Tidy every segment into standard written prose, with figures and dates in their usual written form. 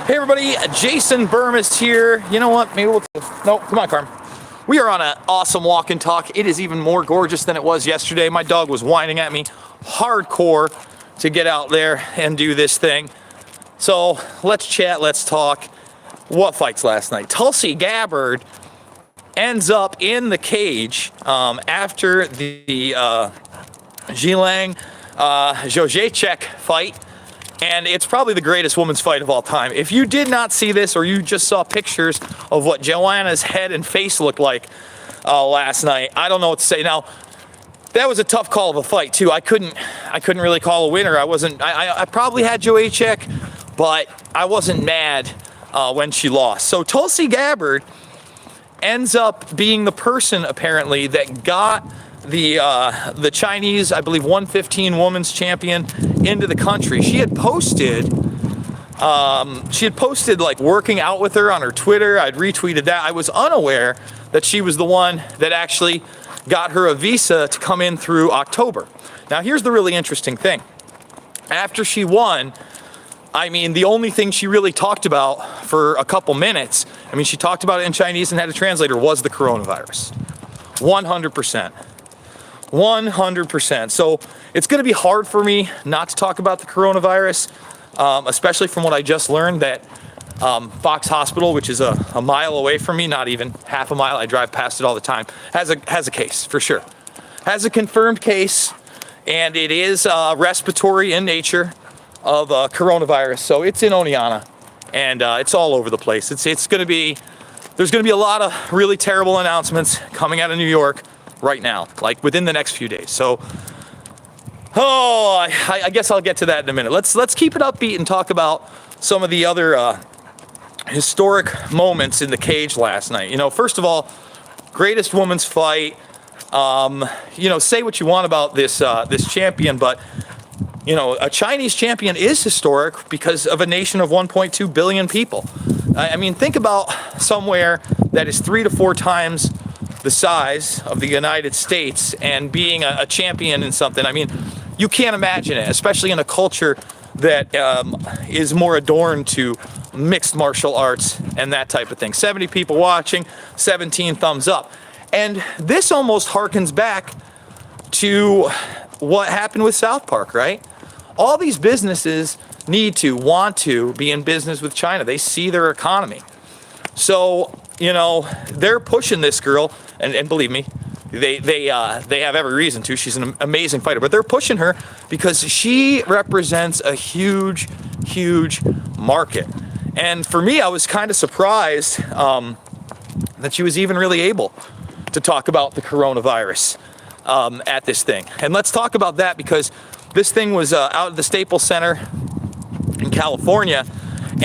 Hey everybody, Jason Burmist here. You know what? Maybe no, come on, Carm. We are on an awesome walk and talk. It is even more gorgeous than it was yesterday. My dog was whining at me hardcore to get out there and do this thing. So let's chat, let's talk. What fights last night? Tulsi Gabbard ends up in the cage after the Zhilang Zhojacek fight. And it's probably the greatest women's fight of all time. If you did not see this, or you just saw pictures of what Joanna's head and face looked like last night, I don't know what to say. Now, that was a tough call of a fight too. I couldn't really call a winner. I probably had Joachek, but I wasn't mad when she lost. So Tulsi Gabbard ends up being the person apparently that got the Chinese, I believe, 115 women's champion into the country. She had posted like working out with her on her Twitter. I'd retweeted that. I was unaware that she was the one that actually got her a visa to come in through October. Now here's the really interesting thing. After she won, I mean, the only thing she really talked about for a couple minutes, I mean, she talked about it in Chinese and had a translator, was the coronavirus. 100%. 100%. So it's going to be hard for me not to talk about the coronavirus, especially from what I just learned that Fox Hospital, which is a mile away from me, not even half a mile, I drive past it all the time, has a case for sure. Has a confirmed case, and it is respiratory in nature of coronavirus. So it's in Oneonta, and it's all over the place. There's going to be a lot of really terrible announcements coming out of New York right now, like within the next few days. So, I guess I'll get to that in a minute. Let's keep it upbeat and talk about some of the other historic moments in the cage last night. You know, first of all, greatest women's fight. You know, say what you want about this champion, but you know, a Chinese champion is historic because of a nation of 1.2 billion people. I mean, think about somewhere that is 3 to 4 times the size of the United States and being a champion in something. I mean, you can't imagine it, especially in a culture that is more adorned to mixed martial arts and that type of thing. 70 people watching, 17 thumbs up. And this almost harkens back to what happened with South Park, right? All these businesses want to be in business with China. They see their economy. So, you know, they're pushing this girl, and believe me, they have every reason to. She's an amazing fighter, but they're pushing her because she represents a huge, huge market. And for me, I was kind of surprised that she was even really able to talk about the coronavirus at this thing. And let's talk about that because this thing was out at the Staples Center in California,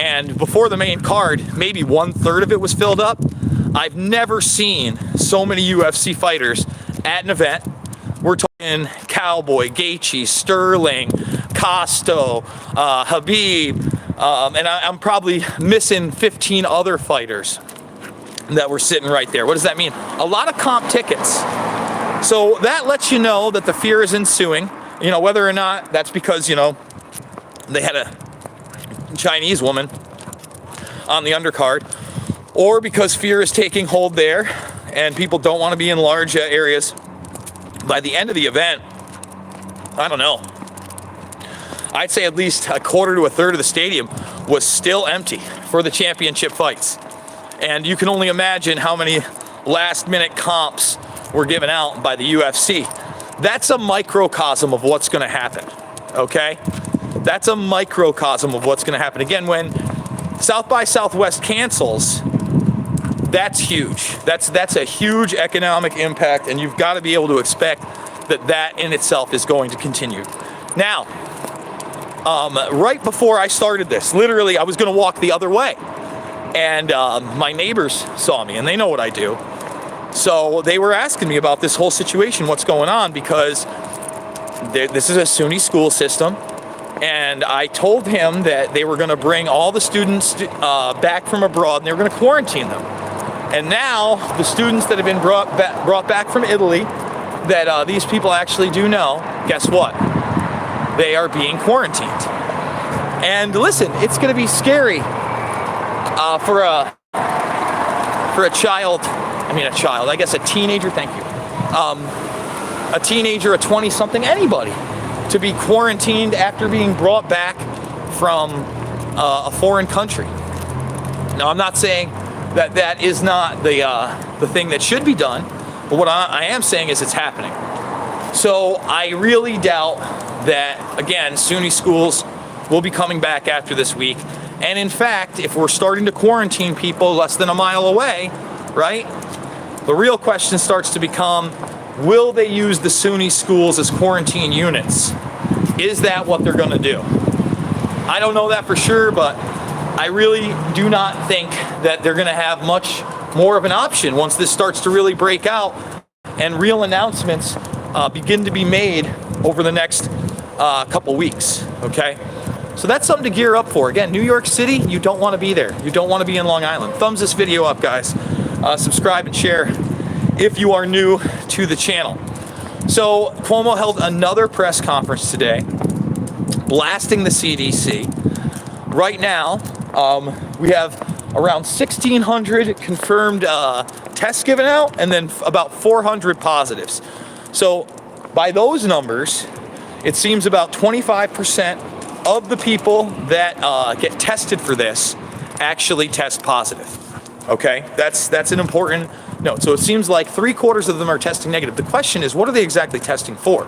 and before the main card, maybe 1/3 of it was filled up. I've never seen so many UFC fighters at an event. We're talking Cowboy, Gaethje, Sterling, Costo, Habib, and I'm probably missing 15 other fighters that were sitting right there. What does that mean? A lot of comp tickets. So that lets you know that the fear is ensuing. You know, whether or not that's because, you know, they had a Chinese woman on the undercard, or because fear is taking hold there and people don't want to be in large areas. By the end of the event, I don't know, I'd say at least 1/4 to 1/3 of the stadium was still empty for the championship fights. And you can only imagine how many last minute comps were given out by the UFC. That's a microcosm of what's going to happen, okay? That's a microcosm of what's going to happen. Again, when South by Southwest cancels, that's huge. That's a huge economic impact, and you've got to be able to expect that in itself is going to continue. Now, right before I started this, literally I was going to walk the other way, and my neighbors saw me, and they know what I do. So they were asking me about this whole situation, what's going on, because this is a SUNY school system. And I told him that they were going to bring all the students back from abroad, and they were going to quarantine them. And now the students that have been brought back from Italy, that these people actually do know, guess what? They are being quarantined. And listen, it's going to be scary for a child, I guess a teenager, thank you, a teenager, a 20-something, anybody, to be quarantined after being brought back from a foreign country. Now, I'm not saying that that is not the thing that should be done, but what I am saying is it's happening. So I really doubt that, again, SUNY schools will be coming back after this week. And in fact, if we're starting to quarantine people less than a mile away, right, the real question starts to become, will they use the SUNY schools as quarantine units? Is that what they're going to do? I don't know that for sure, but I really do not think that they're going to have much more of an option once this starts to really break out and real announcements begin to be made over the next couple weeks, okay? So that's something to gear up for. Again, New York City, you don't want to be there. You don't want to be in Long Island. Thumbs this video up, guys. Subscribe and share if you are new to the channel. So Cuomo held another press conference today, blasting the CDC. Right now, we have around 1,600 confirmed tests given out, and then about 400 positives. So by those numbers, it seems about 25% of the people that get tested for this actually test positive. Okay, that's an important note. So it seems like 3/4 of them are testing negative. The question is, what are they exactly testing for?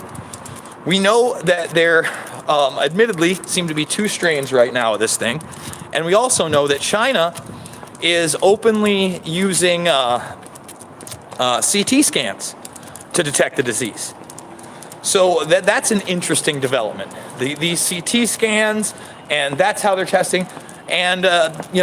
We know that there admittedly seem to be 2 strains right now of this thing, and we also know that China is openly using CT scans to detect the disease. So that's an interesting development. These CT scans, and that's how they're testing. And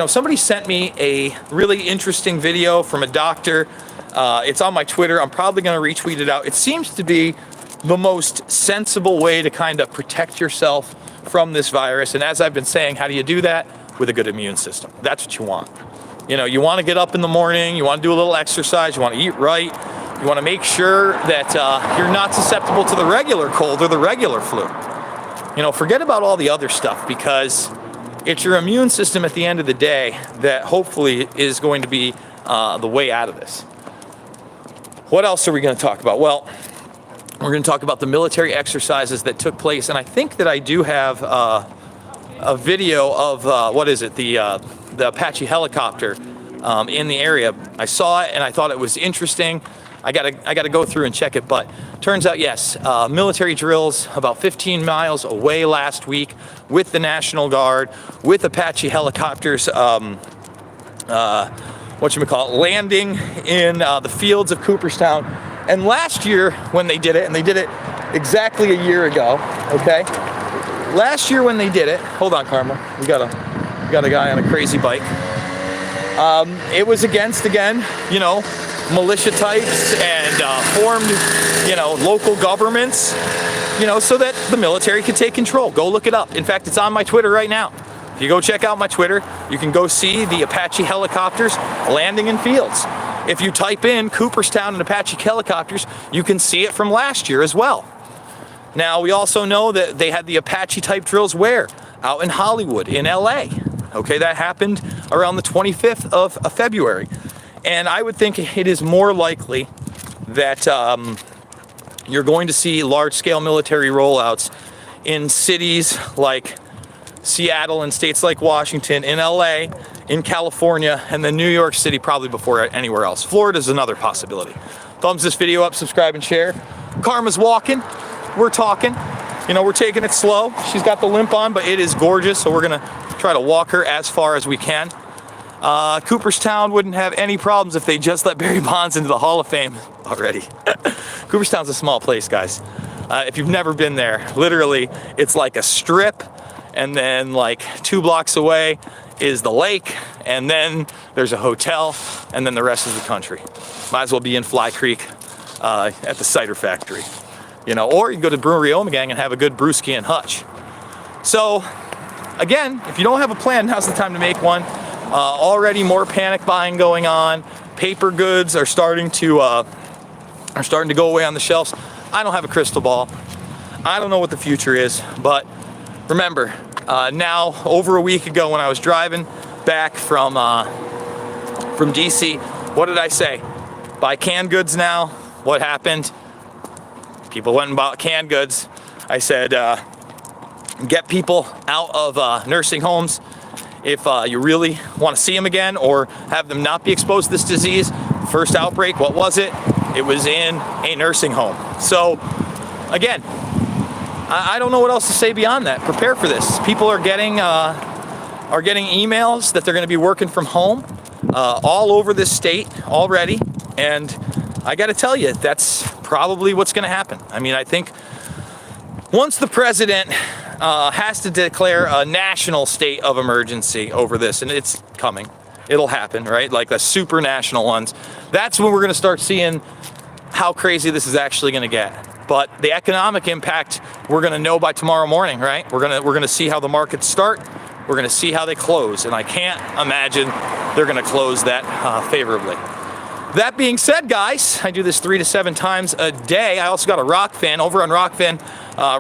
somebody sent me a really interesting video from a doctor. It's on my Twitter. I'm probably going to retweet it out. It seems to be the most sensible way to kind of protect yourself from this virus. And as I've been saying, how do you do that? With a good immune system. That's what you want. You want to get up in the morning. You want to do a little exercise. You want to eat right. You want to make sure that you're not susceptible to the regular cold or the regular flu. Forget about all the other stuff, because it's your immune system at the end of the day that hopefully is going to be the way out of this. What else are we going to talk about? Well, we're going to talk about the military exercises that took place, and I think that I do have a video of the Apache helicopter in the area. I saw it and I thought it was interesting. I gotta go through and check it, but turns out, yes, military drills about 15 miles away last week with the National Guard, with Apache helicopters, landing in the fields of Cooperstown. And last year when they did it, and they did it exactly a year ago, okay? Last year when they did it, hold on, Karma, we got a guy on a crazy bike. It was against, again, militia types and formed, local governments, so that the military could take control. Go look it up. In fact, it's on my Twitter right now. If you go check out my Twitter, you can go see the Apache helicopters landing in fields. If you type in Cooperstown and Apache helicopters, you can see it from last year as well. Now, we also know that they had the Apache type drills where? Out in Hollywood, in LA. Okay, that happened around the 25th of February. And I would think it is more likely that you're going to see large-scale military rollouts in cities like Seattle and states like Washington, in LA, in California, and then New York City probably before anywhere else. Florida is another possibility. Thumbs this video up, subscribe, and share. Karma's walking. We're talking. We're taking it slow. She's got the limp on, but it is gorgeous, so we're going to try to walk her as far as we can. Cooperstown wouldn't have any problems if they just let Barry Bonds into the Hall of Fame already. Cooperstown's a small place, guys. If you've never been there, literally, it's like a strip, and then like 2 blocks away is the lake, and then there's a hotel, and then the rest is the country. Might as well be in Fly Creek at the cider factory. Or you can go to Brewery Omegang and have a good brewski and hutch. So, again, if you don't have a plan, now's the time to make one. Already more panic buying going on. Paper goods are starting to go away on the shelves. I don't have a crystal ball. I don't know what the future is, but remember, now over a week ago when I was driving back from DC. What did I say? Buy canned goods now. What happened? People went and bought canned goods. I said, get people out of nursing homes. If you really want to see them again or have them not be exposed to this disease, first outbreak, what was it? It was in a nursing home. So again, I don't know what else to say beyond that. Prepare for this. People are getting emails that they're going to be working from home all over this state already. And I got to tell you, that's probably what's going to happen. I mean, I think once the president has to declare a national state of emergency over this, and it's coming, it'll happen, right? Like the super national ones. That's when we're going to start seeing how crazy this is actually going to get. But the economic impact, we're going to know by tomorrow morning, right? We're going to see how the markets start. We're going to see how they close, and I can't imagine they're going to close that favorably. That being said, guys, I do this 3 to 7 times a day. I also got a Rockfin. Over on Rockfin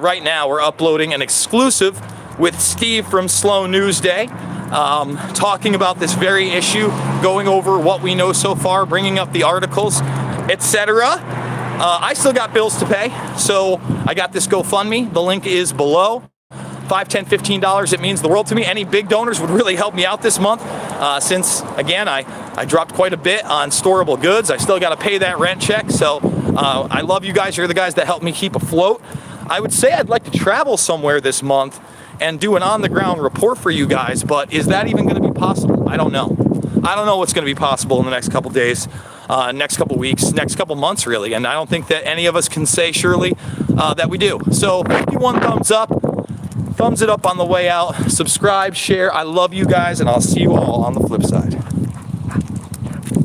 right now, we're uploading an exclusive with Steve from Slow News Day, talking about this very issue, going over what we know so far, bringing up the articles, etc. I still got bills to pay, so I got this GoFundMe. The link is below. $5, $10, $15, it means the world to me. Any big donors would really help me out this month, since, again, I dropped quite a bit on storable goods. I still got to pay that rent check, so I love you guys. You're the guys that help me keep afloat. I would say I'd like to travel somewhere this month and do an on-the-ground report for you guys, but is that even going to be possible? I don't know. I don't know what's going to be possible in the next couple days, next couple weeks, next couple months, really, and I don't think that any of us can say surely that we do. So 51 thumbs up. Thumbs it up on the way out. Subscribe, share. I love you guys, and I'll see you all on the flip side.